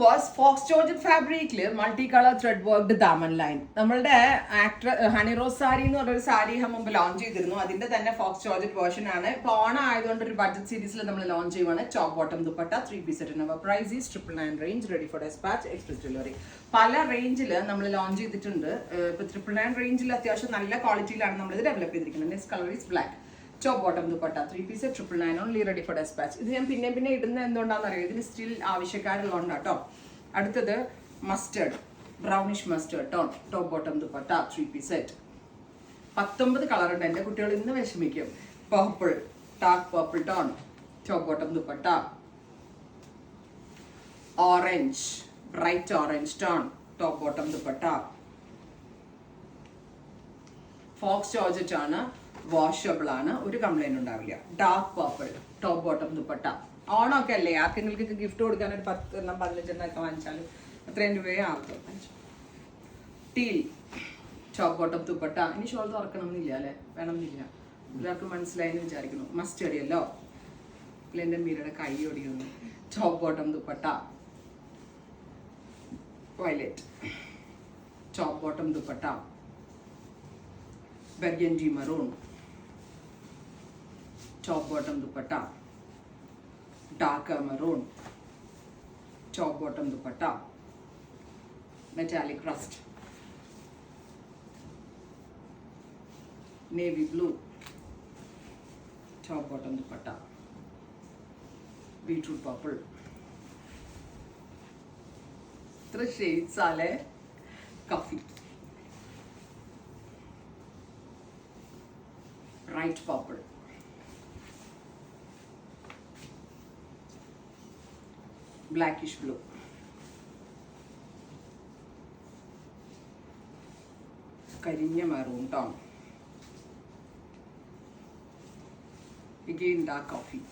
Viewers, Fox georgette ഫാബ്രിക്കിൽ multi colour thread worked Daman line. നമ്മളുടെ actor Honey Rose sari എന്ന് പറഞ്ഞൊരു സാരി മുമ്പ് ലോഞ്ച് ചെയ്തിരുന്നു. അതിന്റെ തന്നെ ഫോക്സ് ജോർജറ്റ് വേർഷൻ ആണ്. ഇപ്പോൾ ഓണം ആയതുകൊണ്ട് ഒരു ബഡ്ജറ്റ് സീരീസിൽ നമ്മൾ ലോഞ്ച് ചെയ്യുവാണ്. Top bottom dupatta 3 piece set. Number price is 999 range, ready for dispatch, express delivery. പല റേഞ്ചിൽ നമ്മൾ ലോഞ്ച് ചെയ്തിട്ടുണ്ട്. ഇപ്പോൾ 999 റേഞ്ചിൽ അത്യാവശ്യം നല്ല ക്വാളിറ്റിയിലാണ് നമ്മളിത് ഡെവലപ്പ് ചെയ്തിരിക്കുന്നത്. Next colour is black. Top bottom dupatta 3 piece 999 only, ready for dispatch. ഇത് ഞാൻ പിന്നെ ഇടുന്ന എന്തുകൊണ്ടാണെന്ന് അറിയാം, ഇതിന് സ്റ്റിൽ ആവശ്യക്കാരുള്ളതുകൊണ്ട് കേട്ടോ. അടുത്തത് mustard, brownish mustard tone, top bottom dupatta 3 piece set. 19 colour ഉണ്ട്. എൻ്റെ കുട്ടികൾ ഇന്ന് വിഷമിക്കും. Purple, dark purple tone, top bottom dupatta. Orange, bright orange tone, top bottom dupatta. Faux georgette ആണ്, വാഷബിൾ ആണ്, ഒരു കംപ്ലൈന്റ് ഉണ്ടാവില്ല. Dark purple, top bottom dupatta. ഓണമൊക്കെ അല്ലേ, ആർക്കെങ്കിലും ഗിഫ്റ്റ് കൊടുക്കാൻ ഒരു 10 എണ്ണം 15 ഒക്കെ വാങ്ങിച്ചാലും അത്രയും രൂപയെ ആകും. Teal, top bottom dupatta. ഇനി ഷോൾ തുറക്കണം എന്നില്ല അല്ലേ, വേണമെന്നില്ല. എല്ലാവർക്കും മനസ്സിലായെന്ന് വിചാരിക്കുന്നു. മസ്റ്റേർഡ് യെല്ലോ, എൻ്റെ മീരയുടെ കൈ ഒടിയുന്നു. Top bottom dupatta. Violet, top bottom dupatta. burgundy maroon, top bottom dupatta. Darker maroon, top bottom dupatta. Metallic rust, navy blue, top bottom dupatta. Beetroot purple. 3 shades ale. Coffee, bright purple, blackish blue, കരിഞ്ഞ maroon tone, again dark coffee.